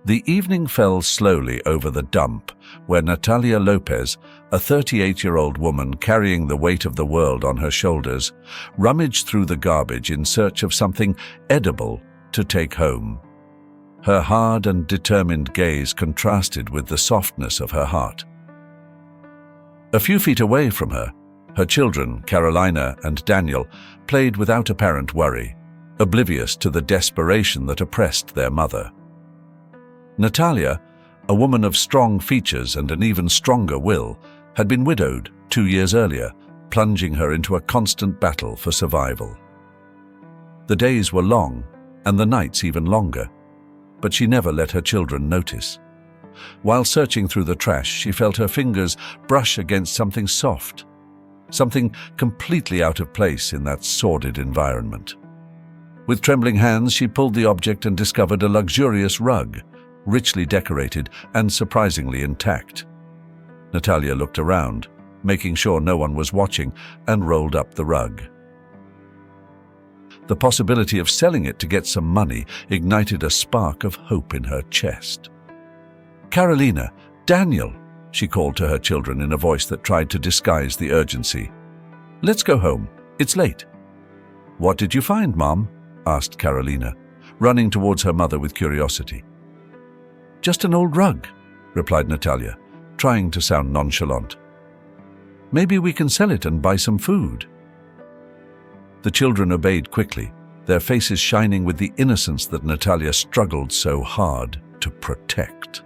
The evening fell slowly over the dump, where Natalia Lopez, a 38-year-old woman carrying the weight of the world on her shoulders, rummaged through the garbage in search of something edible to take home. Her hard and determined gaze contrasted with the softness of her heart. A few feet away from her, her children, Carolina and Daniel, played without apparent worry, oblivious to the desperation that oppressed their mother. Natalia, a woman of strong features and an even stronger will, had been widowed 2 years earlier, plunging her into a constant battle for survival. The days were long, and the nights even longer, but she never let her children notice. While searching through the trash, she felt her fingers brush against something soft, something completely out of place in that sordid environment. With trembling hands, she pulled the object and discovered a luxurious rug, richly decorated and surprisingly intact. Natalia looked around, making sure no one was watching, and rolled up the rug. The possibility of selling it to get some money ignited a spark of hope in her chest. "Carolina, Daniel," she called to her children in a voice that tried to disguise the urgency. "Let's go home. It's late." "What did you find, Mom?" asked Carolina, running towards her mother with curiosity. "Just an old rug," replied Natalia, trying to sound nonchalant. "Maybe we can sell it and buy some food." The children obeyed quickly, their faces shining with the innocence that Natalia struggled so hard to protect.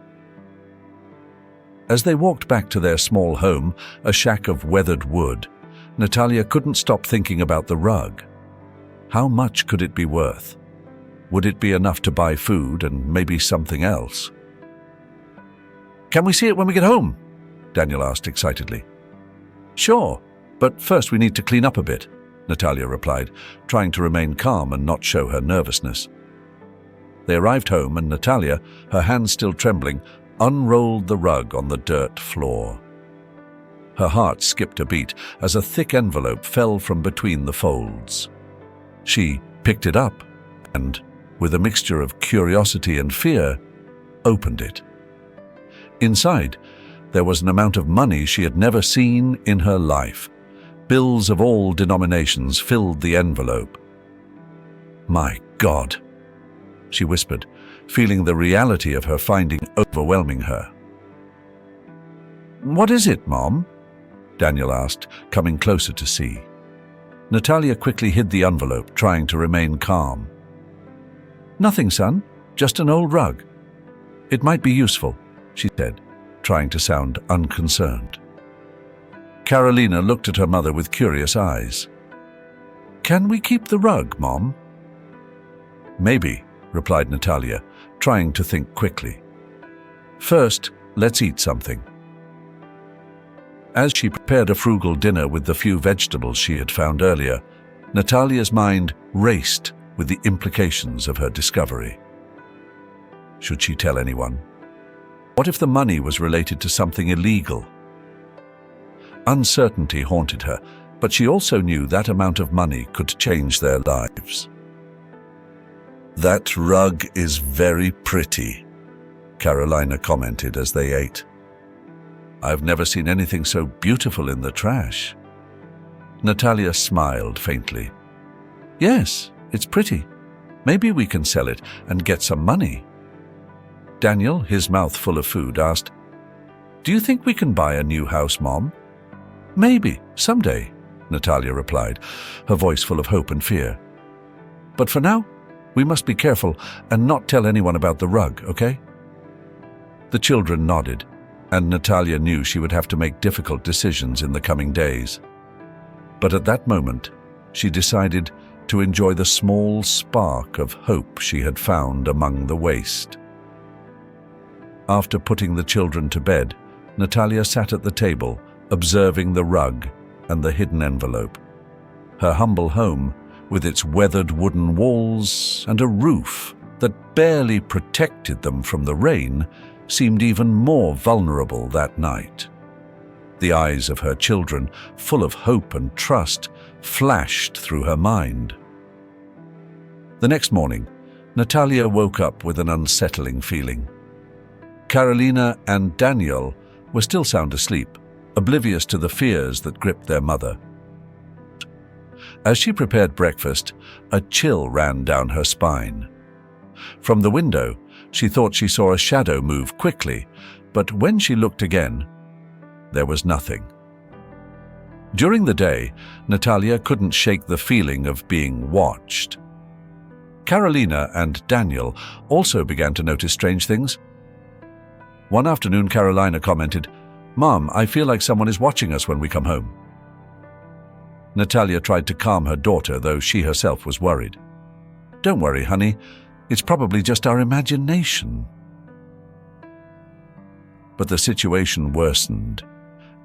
As they walked back to their small home, a shack of weathered wood, Natalia couldn't stop thinking about the rug. How much could it be worth? Would it be enough to buy food and maybe something else? "Can we see it when we get home?" Daniel asked excitedly. "Sure, but first we need to clean up a bit," Natalia replied, trying to remain calm and not show her nervousness. They arrived home and Natalia, her hands still trembling, unrolled the rug on the dirt floor. Her heart skipped a beat as a thick envelope fell from between the folds. She picked it up and, with a mixture of curiosity and fear, opened it. Inside, there was an amount of money she had never seen in her life. Bills of all denominations filled the envelope. "My God," she whispered, feeling the reality of her finding overwhelming her. "What is it, Mom?" Daniel asked, coming closer to see. Natalia quickly hid the envelope, trying to remain calm. "Nothing, son. Just an old rug. It might be useful," she said, trying to sound unconcerned. Carolina looked at her mother with curious eyes. "Can we keep the rug, Mom?" "Maybe," replied Natalia, trying to think quickly. "First, let's eat something." As she prepared a frugal dinner with the few vegetables she had found earlier, Natalia's mind raced with the implications of her discovery. Should she tell anyone? What if the money was related to something illegal? Uncertainty haunted her, but she also knew that amount of money could change their lives. "That rug is very pretty," Carolina commented as they ate. "I've never seen anything so beautiful in the trash." Natalia smiled faintly. "Yes, it's pretty. Maybe we can sell it and get some money." Daniel, his mouth full of food, asked, "Do you think we can buy a new house, Mom?" "Maybe, someday," Natalia replied, her voice full of hope and fear. "But for now, we must be careful and not tell anyone about the rug, okay?" The children nodded, and Natalia knew she would have to make difficult decisions in the coming days. But at that moment, she decided to enjoy the small spark of hope she had found among the waste. After putting the children to bed, Natalia sat at the table, observing the rug and the hidden envelope. Her humble home, with its weathered wooden walls and a roof that barely protected them from the rain, seemed even more vulnerable that night. The eyes of her children, full of hope and trust, flashed through her mind. The next morning, Natalia woke up with an unsettling feeling. Carolina and Daniel were still sound asleep, oblivious to the fears that gripped their mother. As she prepared breakfast, a chill ran down her spine. From the window, she thought she saw a shadow move quickly, but when she looked again, there was nothing. During the day, Natalia couldn't shake the feeling of being watched. Carolina and Daniel also began to notice strange things. One afternoon, Carolina commented, "Mom, I feel like someone is watching us when we come home." Natalia tried to calm her daughter, though she herself was worried. "Don't worry, honey. It's probably just our imagination." But the situation worsened.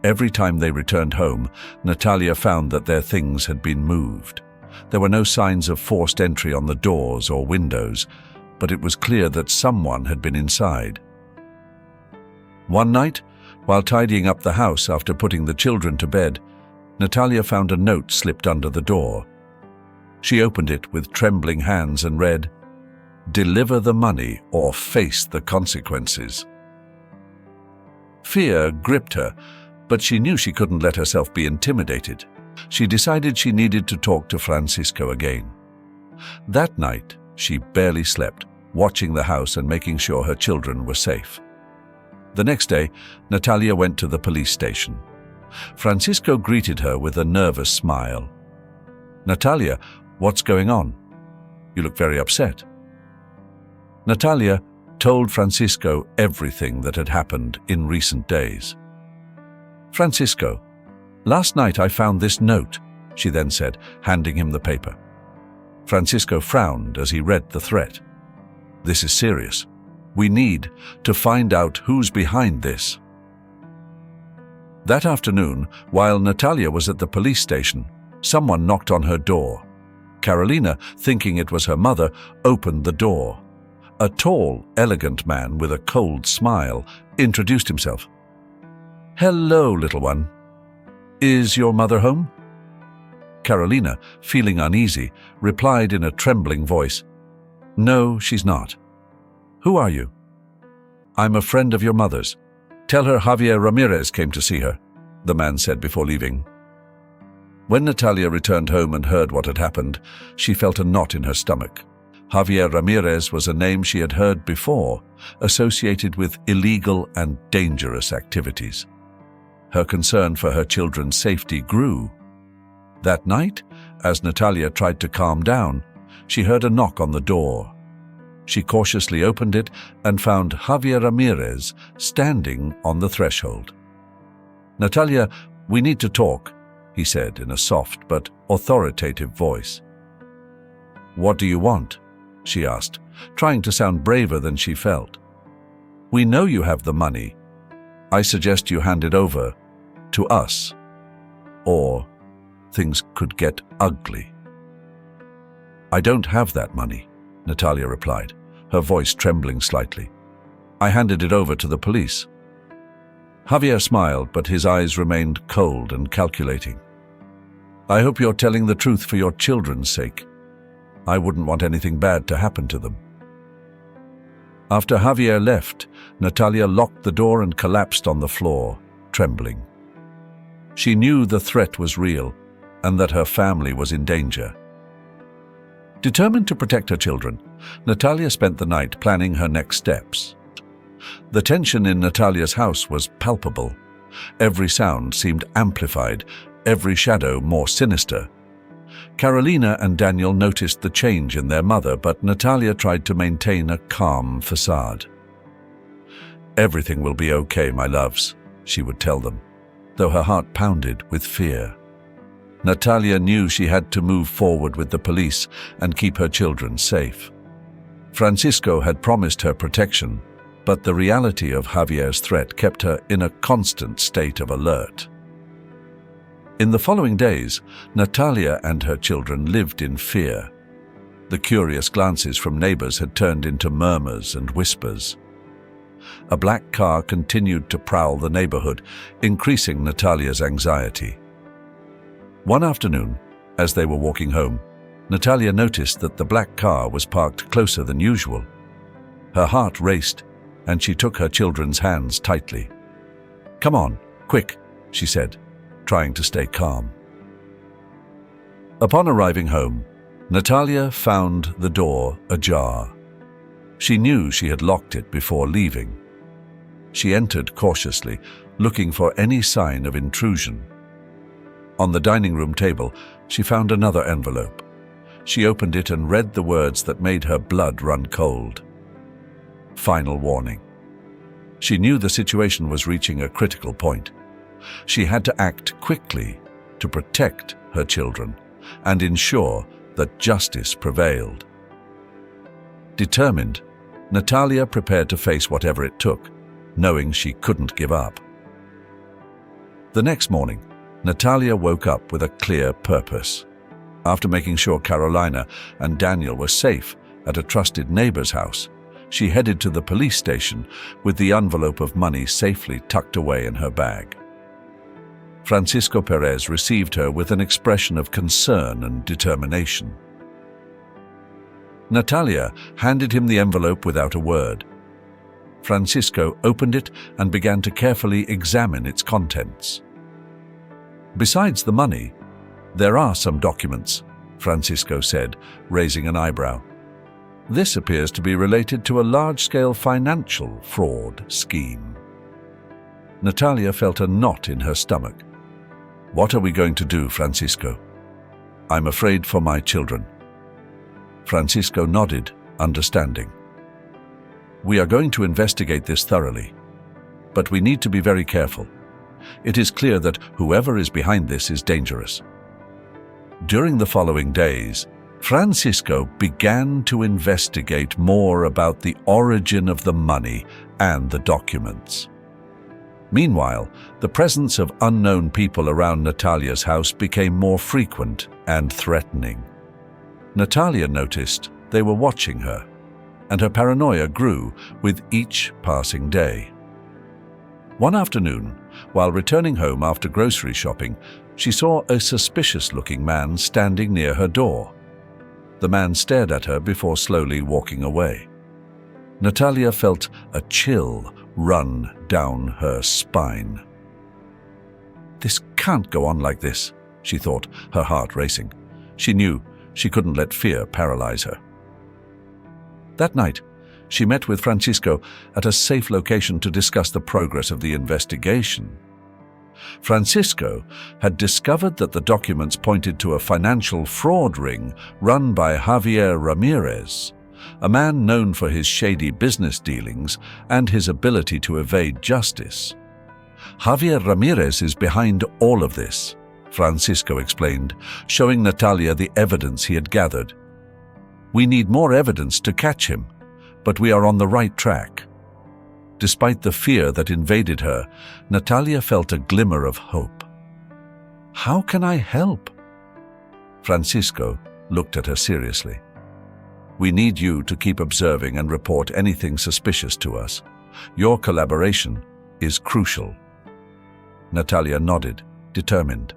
Every time they returned home, Natalia found that their things had been moved. There were no signs of forced entry on the doors or windows, but it was clear that someone had been inside. One night, while tidying up the house after putting the children to bed, Natalia found a note slipped under the door. She opened it with trembling hands and read, "Deliver the money or face the consequences." Fear gripped her, but she knew she couldn't let herself be intimidated. She decided she needed to talk to Francisco again. That night, she barely slept, watching the house and making sure her children were safe. The next day, Natalia went to the police station. Francisco greeted her with a nervous smile. "Natalia, what's going on? You look very upset." Natalia told Francisco everything that had happened in recent days. "Francisco, last night I found this note," she then said, handing him the paper. Francisco frowned as he read the threat. "This is serious. We need to find out who's behind this." That afternoon, while Natalia was at the police station, someone knocked on her door. Carolina, thinking it was her mother, opened the door. A tall, elegant man with a cold smile introduced himself. "Hello, little one. Is your mother home?" Carolina, feeling uneasy, replied in a trembling voice, "No, she's not." "Who are you?" "I'm a friend of your mother's. Tell her Javier Ramirez came to see her," the man said before leaving. When Natalia returned home and heard what had happened, she felt a knot in her stomach. Javier Ramirez was a name she had heard before, associated with illegal and dangerous activities. Her concern for her children's safety grew. That night, as Natalia tried to calm down, she heard a knock on the door. She cautiously opened it and found Javier Ramirez standing on the threshold. "Natalia, we need to talk," he said in a soft but authoritative voice. "What do you want?" she asked, trying to sound braver than she felt. "We know you have the money. I suggest you hand it over to us, or things could get ugly." "I don't have that money," Natalia replied, her voice trembling slightly. "I handed it over to the police." Javier smiled, but his eyes remained cold and calculating. "I hope you're telling the truth for your children's sake. I wouldn't want anything bad to happen to them." After Javier left, Natalia locked the door and collapsed on the floor, trembling. She knew the threat was real and that her family was in danger. Determined to protect her children, Natalia spent the night planning her next steps. The tension in Natalia's house was palpable. Every sound seemed amplified, every shadow more sinister. Carolina and Daniel noticed the change in their mother, but Natalia tried to maintain a calm facade. "Everything will be okay, my loves," she would tell them, though her heart pounded with fear. Natalia knew she had to move forward with the police and keep her children safe. Francisco had promised her protection, but the reality of Javier's threat kept her in a constant state of alert. In the following days, Natalia and her children lived in fear. The curious glances from neighbors had turned into murmurs and whispers. A black car continued to prowl the neighborhood, increasing Natalia's anxiety. One afternoon, as they were walking home, Natalia noticed that the black car was parked closer than usual. Her heart raced, and she took her children's hands tightly. "Come on, quick," she said, trying to stay calm. Upon arriving home, Natalia found the door ajar. She knew she had locked it before leaving. She entered cautiously, looking for any sign of intrusion. On the dining room table, she found another envelope. She opened it and read the words that made her blood run cold. Final warning. She knew the situation was reaching a critical point. She had to act quickly to protect her children and ensure that justice prevailed. Determined, Natalia prepared to face whatever it took, knowing she couldn't give up. The next morning, Natalia woke up with a clear purpose. After making sure Carolina and Daniel were safe at a trusted neighbor's house, she headed to the police station with the envelope of money safely tucked away in her bag. Francisco Perez received her with an expression of concern and determination. Natalia handed him the envelope without a word. Francisco opened it and began to carefully examine its contents. "Besides the money, there are some documents," Francisco said, raising an eyebrow. "This appears to be related to a large-scale financial fraud scheme." Natalia felt a knot in her stomach. "What are we going to do, Francisco?" "I'm afraid for my children." Francisco nodded, understanding. "We are going to investigate this thoroughly, but we need to be very careful. It is clear that whoever is behind this is dangerous." During the following days, Francisco began to investigate more about the origin of the money and the documents. Meanwhile, the presence of unknown people around Natalia's house became more frequent and threatening. Natalia noticed they were watching her, and her paranoia grew with each passing day. One afternoon, while returning home after grocery shopping, she saw a suspicious-looking man standing near her door. The man stared at her before slowly walking away. Natalia felt a chill run down her spine. "This can't go on like this," she thought, her heart racing. She knew she couldn't let fear paralyze her. That night, she met with Francisco at a safe location to discuss the progress of the investigation. Francisco had discovered that the documents pointed to a financial fraud ring run by Javier Ramirez, a man known for his shady business dealings and his ability to evade justice. "Javier Ramirez is behind all of this," Francisco explained, showing Natalia the evidence he had gathered. "We need more evidence to catch him, but we are on the right track." Despite the fear that invaded her, Natalia felt a glimmer of hope. "How can I help?" Francisco looked at her seriously. "We need you to keep observing and report anything suspicious to us. Your collaboration is crucial." Natalia nodded, determined.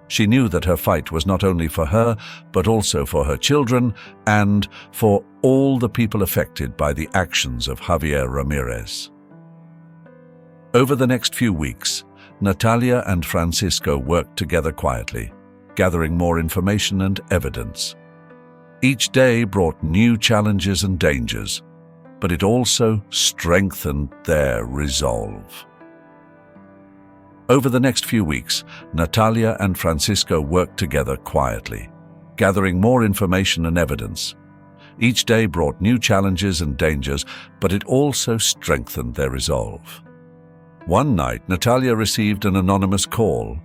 She knew that her fight was not only for her, but also for her children and for all the people affected by the actions of Javier Ramirez. Over the next few weeks, Natalia and Francisco worked together quietly, gathering more information and evidence. Each day brought new challenges and dangers, but it also strengthened their resolve. Over the next few weeks, Natalia and Francisco worked together quietly, gathering more information and evidence. Each day brought new challenges and dangers, but it also strengthened their resolve. One night, Natalia received an anonymous call.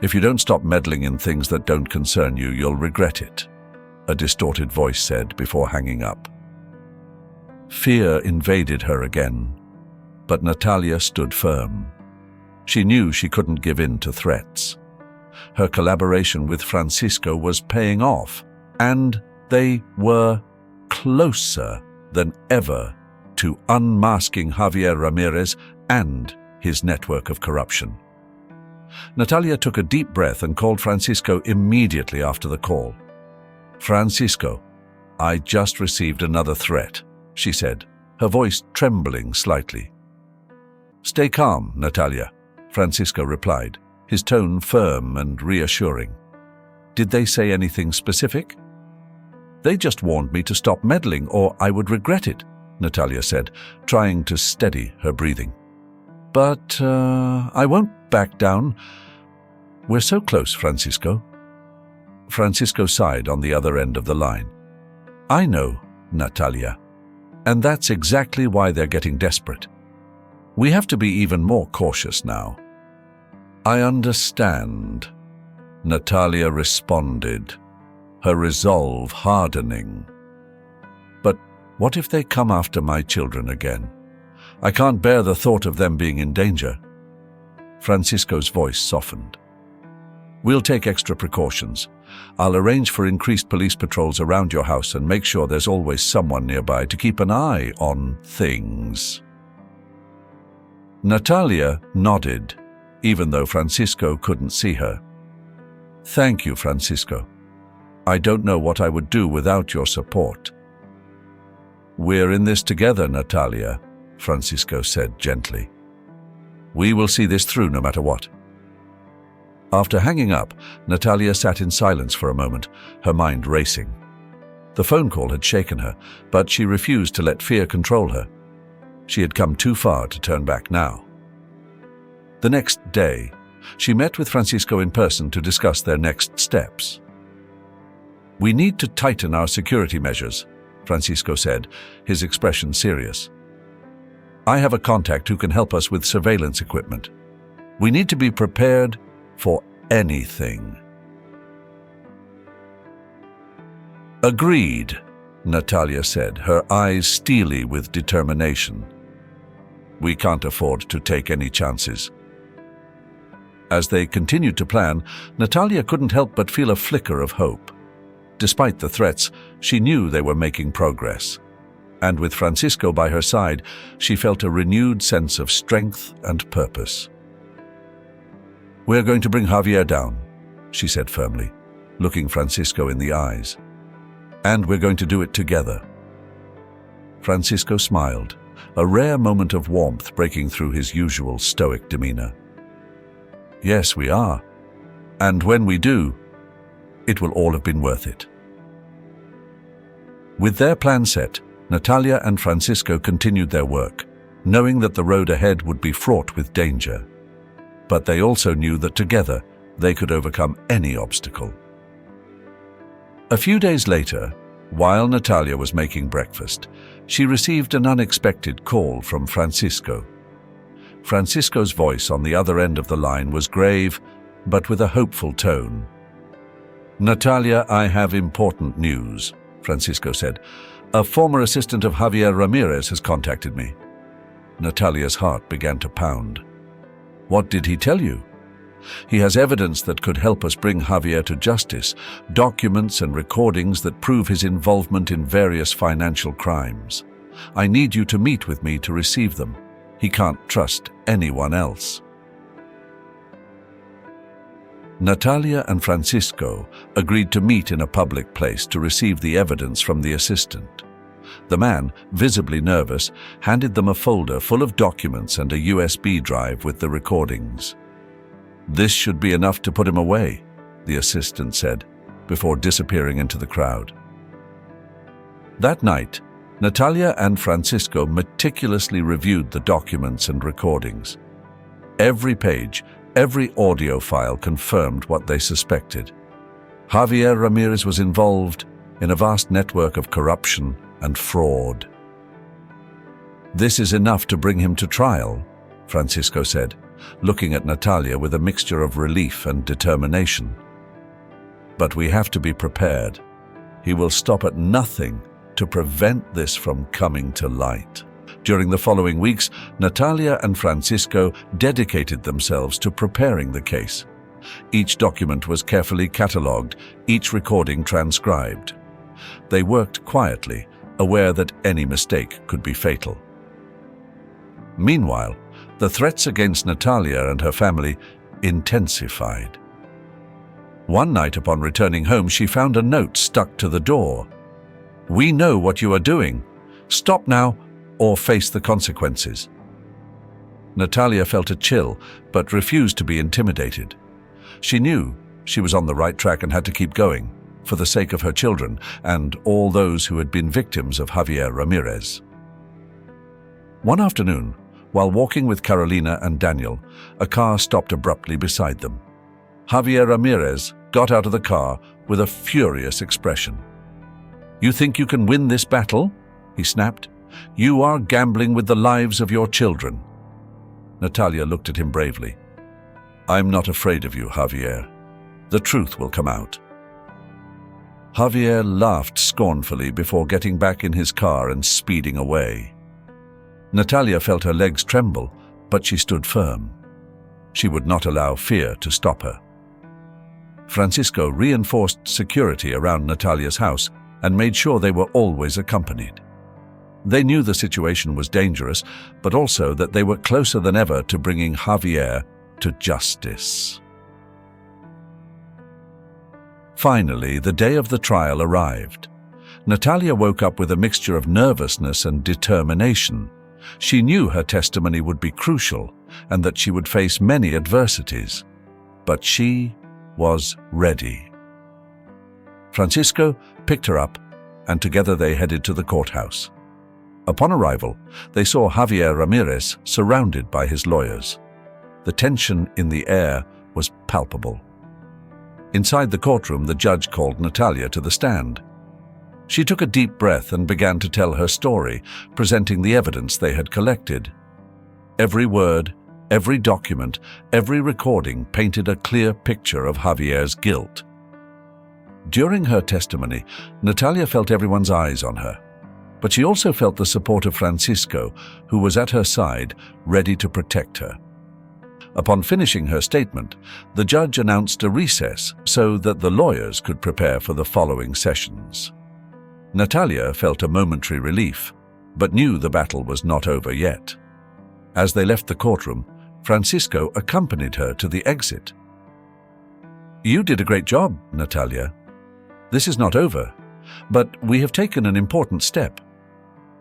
"If you don't stop meddling in things that don't concern you, you'll regret it," a distorted voice said before hanging up. Fear invaded her again, but Natalia stood firm. She knew she couldn't give in to threats. Her collaboration with Francisco was paying off, and they were closer than ever to unmasking Javier Ramirez and his network of corruption. Natalia took a deep breath and called Francisco immediately after the call. "Francisco, I just received another threat," she said, her voice trembling slightly. "Stay calm, Natalia," Francisco replied, his tone firm and reassuring. "Did they say anything specific?" "They just warned me to stop meddling or I would regret it," Natalia said, trying to steady her breathing. "But I won't back down. We're so close, Francisco." Francisco sighed on the other end of the line. "I know, Natalia. And that's exactly why they're getting desperate. We have to be even more cautious now." "I understand," Natalia responded, her resolve hardening. "But what if they come after my children again? I can't bear the thought of them being in danger." Francisco's voice softened. "We'll take extra precautions. I'll arrange for increased police patrols around your house and make sure there's always someone nearby to keep an eye on things." Natalia nodded, even though Francisco couldn't see her. "Thank you, Francisco. I don't know what I would do without your support." "We're in this together, Natalia," Francisco said gently. "We will see this through no matter what." After hanging up, Natalia sat in silence for a moment, her mind racing. The phone call had shaken her, but she refused to let fear control her. She had come too far to turn back now. The next day, she met with Francisco in person to discuss their next steps. "We need to tighten our security measures," Francisco said, his expression serious. "I have a contact who can help us with surveillance equipment. We need to be prepared for anything." "Agreed," Natalia said, her eyes steely with determination. "We can't afford to take any chances." As they continued to plan, Natalia couldn't help but feel a flicker of hope. Despite the threats, she knew they were making progress. And with Francisco by her side, she felt a renewed sense of strength and purpose. "We're going to bring Javier down," she said firmly, looking Francisco in the eyes. "And we're going to do it together." Francisco smiled, a rare moment of warmth breaking through his usual stoic demeanor. "Yes, we are. And when we do, it will all have been worth it." With their plan set, Natalia and Francisco continued their work, knowing that the road ahead would be fraught with danger. But they also knew that together they could overcome any obstacle. A few days later, while Natalia was making breakfast, she received an unexpected call from Francisco. Francisco's voice on the other end of the line was grave, but with a hopeful tone. "Natalia, I have important news," Francisco said. "A former assistant of Javier Ramirez has contacted me." Natalia's heart began to pound. "What did he tell you?" "He has evidence that could help us bring Javier to justice, documents and recordings that prove his involvement in various financial crimes. I need you to meet with me to receive them. He can't trust anyone else." Natalia and Francisco agreed to meet in a public place to receive the evidence from the assistant. The man, visibly nervous, handed them a folder full of documents and a USB drive with the recordings. "This should be enough to put him away," the assistant said, before disappearing into the crowd. That night, Natalia and Francisco meticulously reviewed the documents and recordings. Every page, every audio file confirmed what they suspected. Javier Ramirez was involved in a vast network of corruption and fraud. "This is enough to bring him to trial," Francisco said, looking at Natalia with a mixture of relief and determination. "But we have to be prepared. He will stop at nothing to prevent this from coming to light." During the following weeks, Natalia and Francisco dedicated themselves to preparing the case. Each document was carefully catalogued, each recording transcribed. They worked quietly, aware that any mistake could be fatal. Meanwhile, the threats against Natalia and her family intensified. One night upon returning home, she found a note stuck to the door. "We know what you are doing. Stop now, or face the consequences. Natalia felt a chill, but refused to be intimidated. She knew she was on the right track and had to keep going, for the sake of her children and all those who had been victims of Javier Ramirez. One afternoon, while walking with Carolina and Daniel, a car stopped abruptly beside them. Javier Ramirez got out of the car with a furious expression. "You think you can win this battle?" he snapped. "You are gambling with the lives of your children." Natalia looked at him bravely. "I'm not afraid of you, Javier. The truth will come out." Javier laughed scornfully before getting back in his car and speeding away. Natalia felt her legs tremble, but she stood firm. She would not allow fear to stop her. Francisco reinforced security around Natalia's house and made sure they were always accompanied. They knew the situation was dangerous, but also that they were closer than ever to bringing Javier to justice. Finally, the day of the trial arrived. Natalia woke up with a mixture of nervousness and determination. She knew her testimony would be crucial and that she would face many adversities. But she was ready. Francisco picked her up, and together they headed to the courthouse. Upon arrival, they saw Javier Ramirez surrounded by his lawyers. The tension in the air was palpable. Inside the courtroom, the judge called Natalia to the stand. She took a deep breath and began to tell her story, presenting the evidence they had collected. Every word, every document, every recording painted a clear picture of Javier's guilt. During her testimony, Natalia felt everyone's eyes on her. But she also felt the support of Francisco, who was at her side, ready to protect her. Upon finishing her statement, the judge announced a recess so that the lawyers could prepare for the following sessions. Natalia felt a momentary relief, but knew the battle was not over yet. As they left the courtroom, Francisco accompanied her to the exit. "You did a great job, Natalia. This is not over, but we have taken an important step."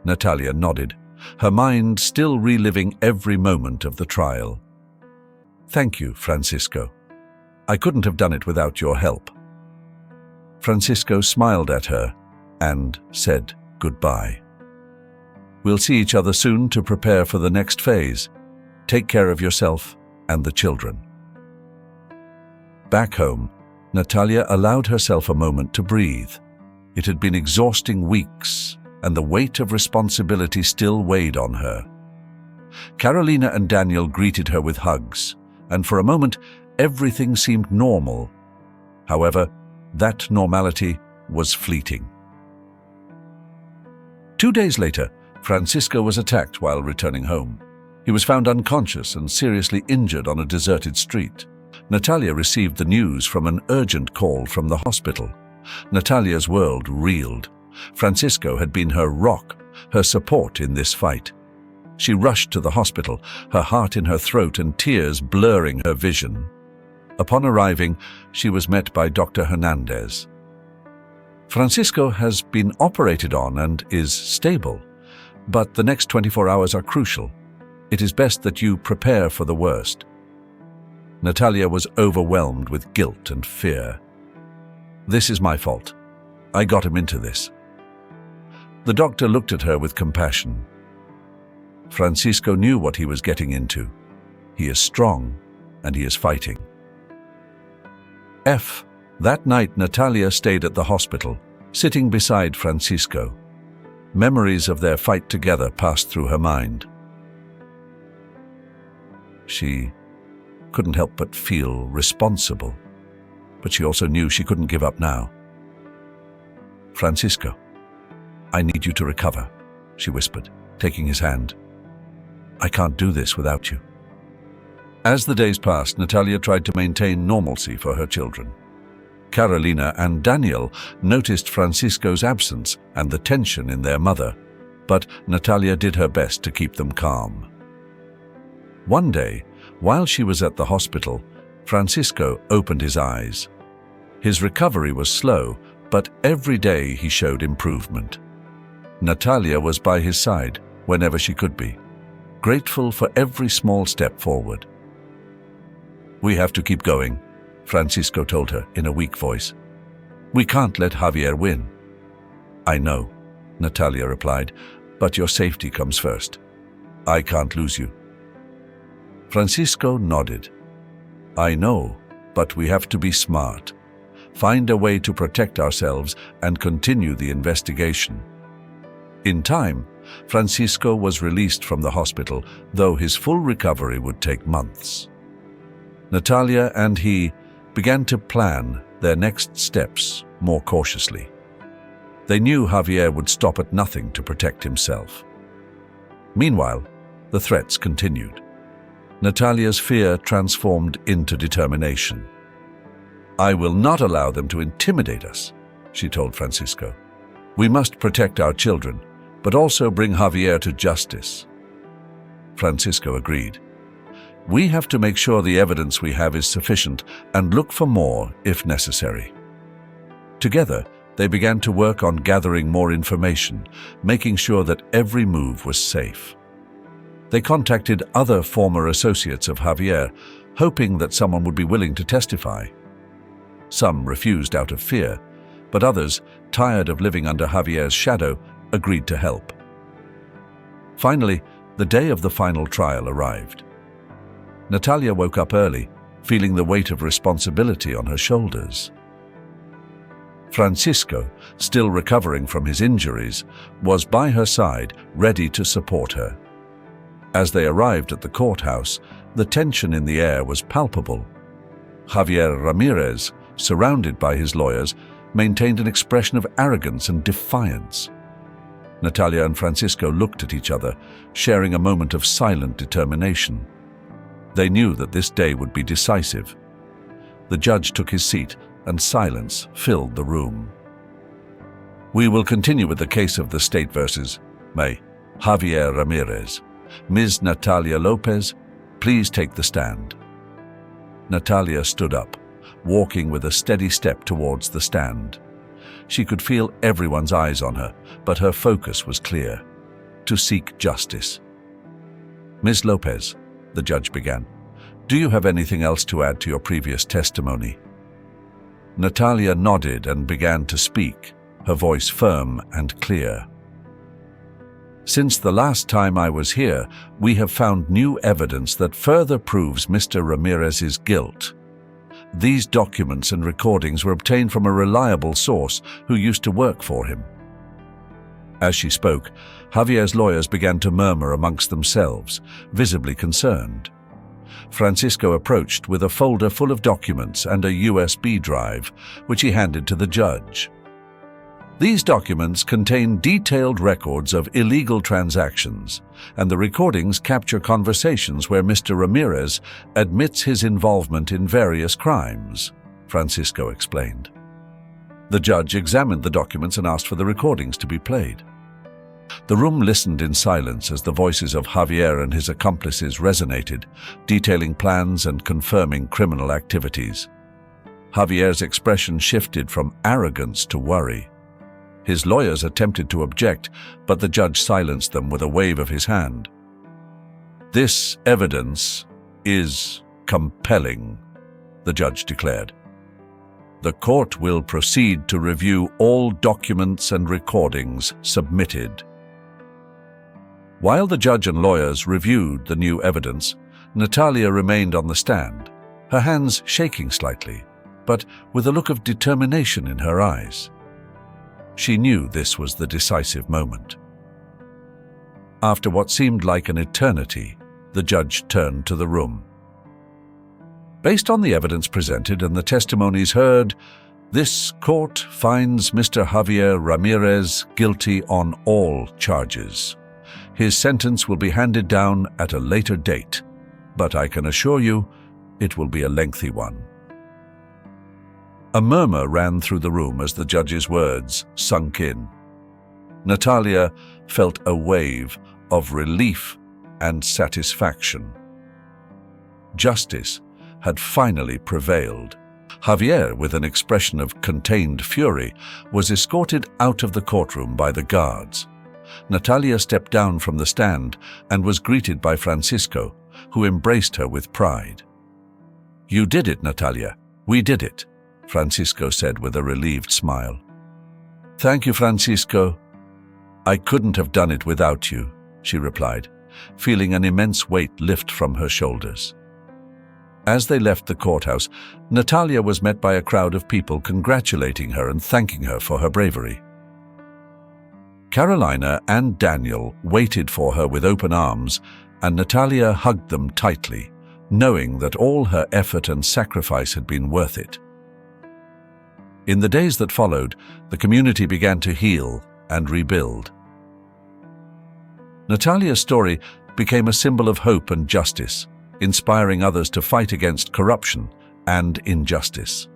Natalia nodded, her mind still reliving every moment of the trial. "Thank you, Francisco. I couldn't have done it without your help." Francisco smiled at her and said goodbye. "We'll see each other soon to prepare for the next phase. Take care of yourself and the children." Back home, Natalia allowed herself a moment to breathe. It had been exhausting weeks, and the weight of responsibility still weighed on her. Carolina and Daniel greeted her with hugs, and for a moment, everything seemed normal. However, that normality was fleeting. 2 days later, Francisco was attacked while returning home. He was found unconscious and seriously injured on a deserted street. Natalia received the news from an urgent call from the hospital. Natalia's world reeled. Francisco had been her rock, her support in this fight. She rushed to the hospital, her heart in her throat and tears blurring her vision. Upon arriving, she was met by Dr. Hernandez. "Francisco has been operated on and is stable, but the next 24 hours are crucial. It is best that you prepare for the worst." Natalia was overwhelmed with guilt and fear. "This is my fault. I got him into this." The doctor looked at her with compassion. Francisco knew what he was getting into. He is strong, and he is fighting. That night, Natalia stayed at the hospital, sitting beside Francisco. Memories of their fight together passed through her mind. She couldn't help but feel responsible, but she also knew she couldn't give up now. "Francisco, I need you to recover," she whispered, taking his hand. "I can't do this without you." As the days passed, Natalia tried to maintain normalcy for her children. Carolina and Daniel noticed Francisco's absence and the tension in their mother, but Natalia did her best to keep them calm. One day, while she was at the hospital, Francisco opened his eyes. His recovery was slow, but every day he showed improvement. Natalia was by his side, whenever she could be, grateful for every small step forward. "We have to keep going," Francisco told her in a weak voice. "We can't let Javier win." "I know," Natalia replied, "but your safety comes first. I can't lose you." Francisco nodded. "I know, but we have to be smart. Find a way to protect ourselves and continue the investigation." In time, Francisco was released from the hospital, though his full recovery would take months. Natalia and he began to plan their next steps more cautiously. They knew Javier would stop at nothing to protect himself. Meanwhile, the threats continued. Natalia's fear transformed into determination. "I will not allow them to intimidate us," she told Francisco. "We must protect our children, but also bring Javier to justice." Francisco agreed. "We have to make sure the evidence we have is sufficient and look for more if necessary." Together, they began to work on gathering more information, making sure that every move was safe. They contacted other former associates of Javier, hoping that someone would be willing to testify. Some refused out of fear, but others, tired of living under Javier's shadow, agreed to help. Finally, the day of the final trial arrived. Natalia woke up early, feeling the weight of responsibility on her shoulders. Francisco, still recovering from his injuries, was by her side, ready to support her. As they arrived at the courthouse, the tension in the air was palpable. Javier Ramirez, surrounded by his lawyers, maintained an expression of arrogance and defiance. Natalia and Francisco looked at each other, sharing a moment of silent determination. They knew that this day would be decisive. The judge took his seat, and silence filled the room. "We will continue with the case of the state versus May. Javier Ramirez. Ms. Natalia Lopez, please take the stand." Natalia stood up, walking with a steady step towards the stand. She could feel everyone's eyes on her, but her focus was clear: to seek justice. "Ms. Lopez," the judge began, "do you have anything else to add to your previous testimony?" Natalia nodded and began to speak, her voice firm and clear. "Since the last time I was here, we have found new evidence that further proves Mr. Ramirez's guilt. These documents and recordings were obtained from a reliable source who used to work for him." As she spoke, Javier's lawyers began to murmur amongst themselves, visibly concerned. Francisco approached with a folder full of documents and a USB drive, which he handed to the judge. These documents contain detailed records of illegal transactions, and the recordings capture conversations where Mr. Ramirez admits his involvement in various crimes, Francisco explained. The judge examined the documents and asked for the recordings to be played. The room listened in silence as the voices of Javier and his accomplices resonated, detailing plans and confirming criminal activities. Javier's expression shifted from arrogance to worry. His lawyers attempted to object, but the judge silenced them with a wave of his hand. "This evidence is compelling," the judge declared. "The court will proceed to review all documents and recordings submitted." While the judge and lawyers reviewed the new evidence, Natalia remained on the stand, her hands shaking slightly, but with a look of determination in her eyes. She knew this was the decisive moment. After what seemed like an eternity, the judge turned to the room. "Based on the evidence presented and the testimonies heard, this court finds Mr. Javier Ramirez guilty on all charges. His sentence will be handed down at a later date, but I can assure you it will be a lengthy one." A murmur ran through the room as the judge's words sunk in. Natalia felt a wave of relief and satisfaction. Justice had finally prevailed. Javier, with an expression of contained fury, was escorted out of the courtroom by the guards. Natalia stepped down from the stand and was greeted by Francisco, who embraced her with pride. "You did it, Natalia. We did it," Francisco said with a relieved smile. "Thank you, Francisco. I couldn't have done it without you," she replied, feeling an immense weight lift from her shoulders. As they left the courthouse, Natalia was met by a crowd of people congratulating her and thanking her for her bravery. Carolina and Daniel waited for her with open arms, and Natalia hugged them tightly, knowing that all her effort and sacrifice had been worth it. In the days that followed, the community began to heal and rebuild. Natalia's story became a symbol of hope and justice, inspiring others to fight against corruption and injustice.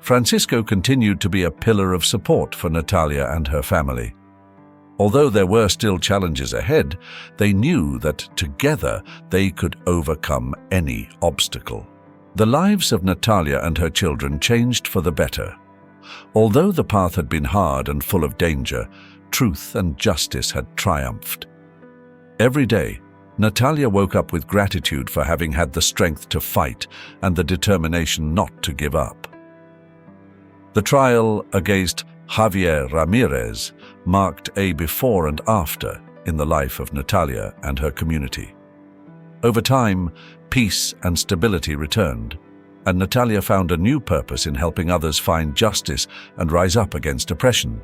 Francisco continued to be a pillar of support for Natalia and her family. Although there were still challenges ahead, they knew that together they could overcome any obstacle. The lives of Natalia and her children changed for the better. Although the path had been hard and full of danger, truth and justice had triumphed. Every day, Natalia woke up with gratitude for having had the strength to fight and the determination not to give up. The trial against Javier Ramirez marked a before and after in the life of Natalia and her community. Over time, peace and stability returned, and Natalia found a new purpose in helping others find justice and rise up against oppression.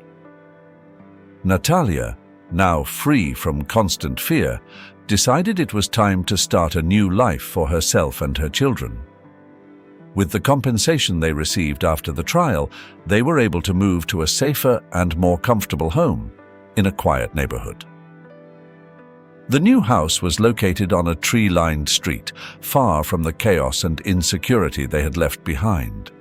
Natalia, now free from constant fear, decided it was time to start a new life for herself and her children. With the compensation they received after the trial, they were able to move to a safer and more comfortable home in a quiet neighborhood. The new house was located on a tree-lined street, far from the chaos and insecurity they had left behind.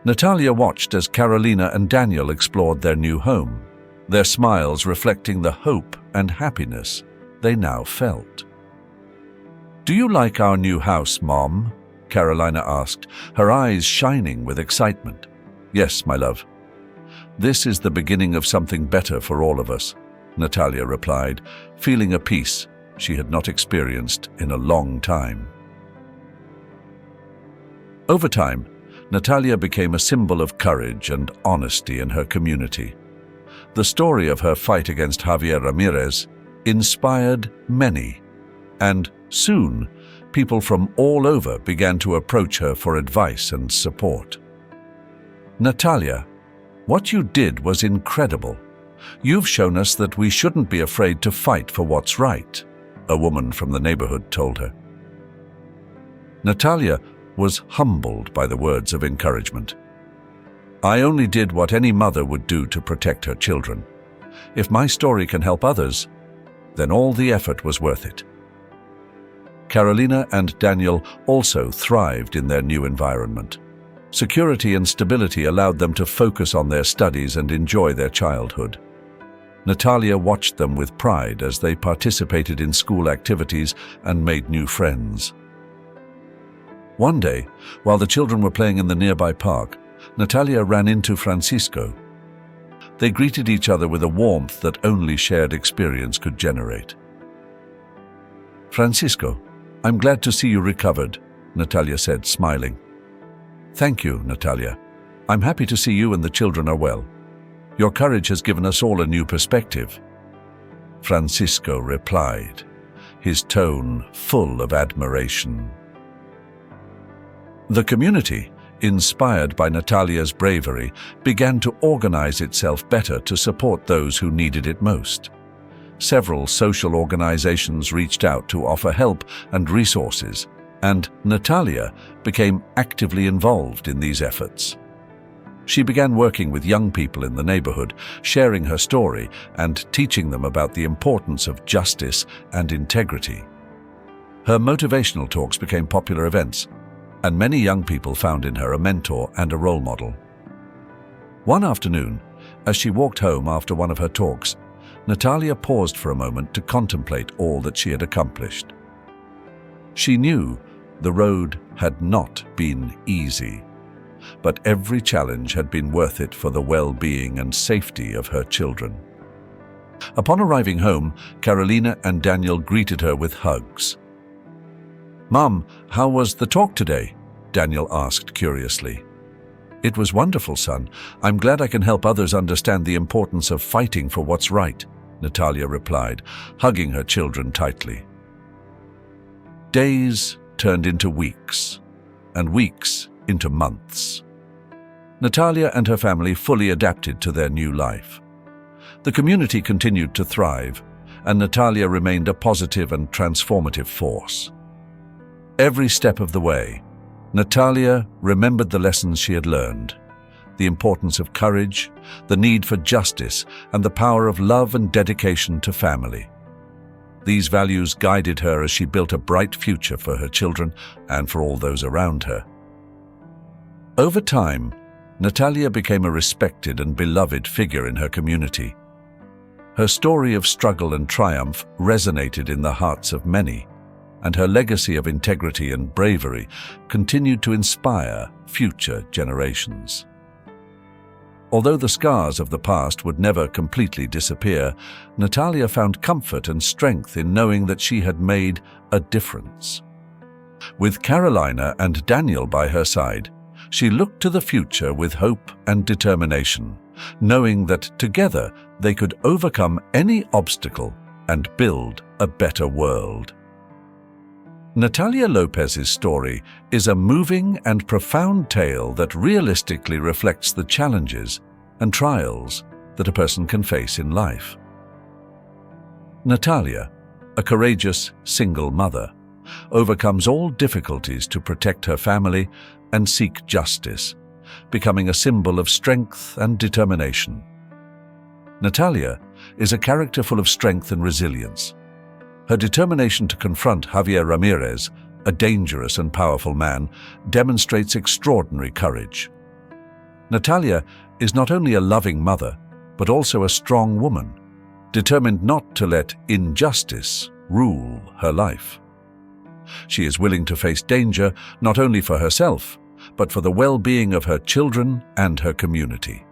Natalia watched as Carolina and Daniel explored their new home, their smiles reflecting the hope and happiness they now felt. "Do you like our new house, Mom?" Carolina asked, her eyes shining with excitement. "Yes, my love. This is the beginning of something better for all of us," Natalia replied, feeling a peace she had not experienced in a long time. Over time, Natalia became a symbol of courage and honesty in her community. The story of her fight against Javier Ramirez inspired many, and soon, people from all over began to approach her for advice and support. "Natalia, what you did was incredible. You've shown us that we shouldn't be afraid to fight for what's right," a woman from the neighborhood told her. Natalia was humbled by the words of encouragement. "I only did what any mother would do to protect her children. If my story can help others, then all the effort was worth it." Carolina and Daniel also thrived in their new environment. Security and stability allowed them to focus on their studies and enjoy their childhood. Natalia watched them with pride as they participated in school activities and made new friends. One day, while the children were playing in the nearby park, Natalia ran into Francisco. They greeted each other with a warmth that only shared experience could generate. "Francisco, I'm glad to see you recovered," Natalia said, smiling. "Thank you, Natalia. I'm happy to see you and the children are well. Your courage has given us all a new perspective," Francisco replied, his tone full of admiration. The community, inspired by Natalia's bravery, began to organize itself better to support those who needed it most. Several social organizations reached out to offer help and resources, and Natalia became actively involved in these efforts. She began working with young people in the neighborhood, sharing her story and teaching them about the importance of justice and integrity. Her motivational talks became popular events, and many young people found in her a mentor and a role model. One afternoon, as she walked home after one of her talks, Natalia paused for a moment to contemplate all that she had accomplished. She knew the road had not been easy, but every challenge had been worth it for the well-being and safety of her children. Upon arriving home, Carolina and Daniel greeted her with hugs. "Mom, how was the talk today?" Daniel asked curiously. "It was wonderful, son. I'm glad I can help others understand the importance of fighting for what's right," Natalia replied, hugging her children tightly. Days turned into weeks, and weeks into months. Natalia and her family fully adapted to their new life. The community continued to thrive, and Natalia remained a positive and transformative force. Every step of the way, Natalia remembered the lessons she had learned: the importance of courage, the need for justice, and the power of love and dedication to family. These values guided her as she built a bright future for her children and for all those around her. Over time, Natalia became a respected and beloved figure in her community. Her story of struggle and triumph resonated in the hearts of many, and her legacy of integrity and bravery continued to inspire future generations. Although the scars of the past would never completely disappear, Natalia found comfort and strength in knowing that she had made a difference. With Carolina and Daniel by her side, she looked to the future with hope and determination, knowing that together they could overcome any obstacle and build a better world. Natalia Lopez's story is a moving and profound tale that realistically reflects the challenges and trials that a person can face in life. Natalia, a courageous single mother, overcomes all difficulties to protect her family and seek justice, becoming a symbol of strength and determination. Natalia is a character full of strength and resilience. Her determination to confront Javier Ramirez, a dangerous and powerful man, demonstrates extraordinary courage. Natalia is not only a loving mother, but also a strong woman, determined not to let injustice rule her life. She is willing to face danger not only for herself, but for the well-being of her children and her community.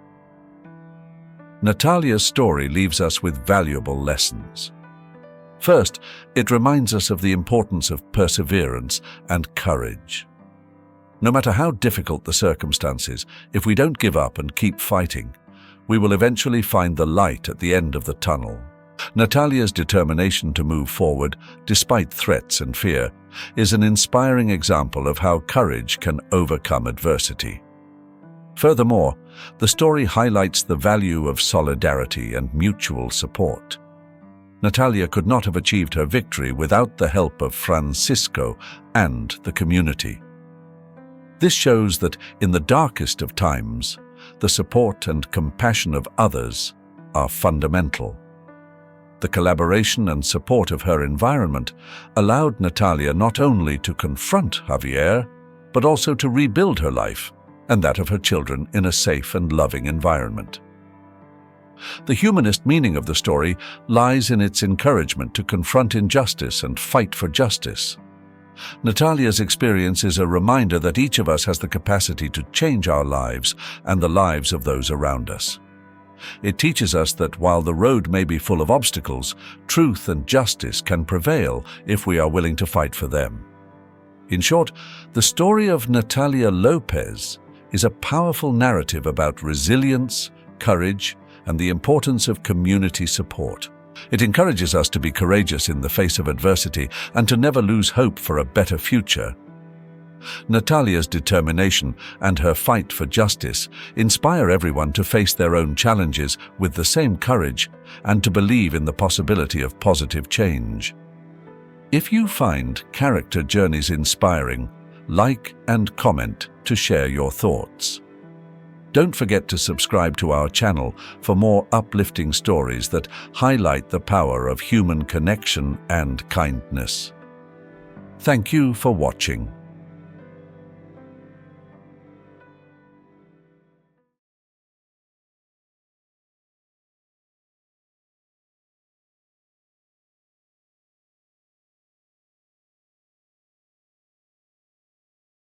Natalia's story leaves us with valuable lessons. First, it reminds us of the importance of perseverance and courage. No matter how difficult the circumstances, if we don't give up and keep fighting, we will eventually find the light at the end of the tunnel. Natalia's determination to move forward, despite threats and fear, is an inspiring example of how courage can overcome adversity. Furthermore, the story highlights the value of solidarity and mutual support. Natalia could not have achieved her victory without the help of Francisco and the community. This shows that in the darkest of times, the support and compassion of others are fundamental. The collaboration and support of her environment allowed Natalia not only to confront Javier, but also to rebuild her life and that of her children in a safe and loving environment. The humanist meaning of the story lies in its encouragement to confront injustice and fight for justice. Natalia's experience is a reminder that each of us has the capacity to change our lives and the lives of those around us. It teaches us that while the road may be full of obstacles, truth and justice can prevail if we are willing to fight for them. In short, the story of Natalia Lopez is a powerful narrative about resilience, courage, and the importance of community support. It encourages us to be courageous in the face of adversity and to never lose hope for a better future. Natalia's determination and her fight for justice inspire everyone to face their own challenges with the same courage and to believe in the possibility of positive change. If you find character journeys inspiring, like and comment to share your thoughts. Don't forget to subscribe to our channel for more uplifting stories that highlight the power of human connection and kindness. Thank you for watching.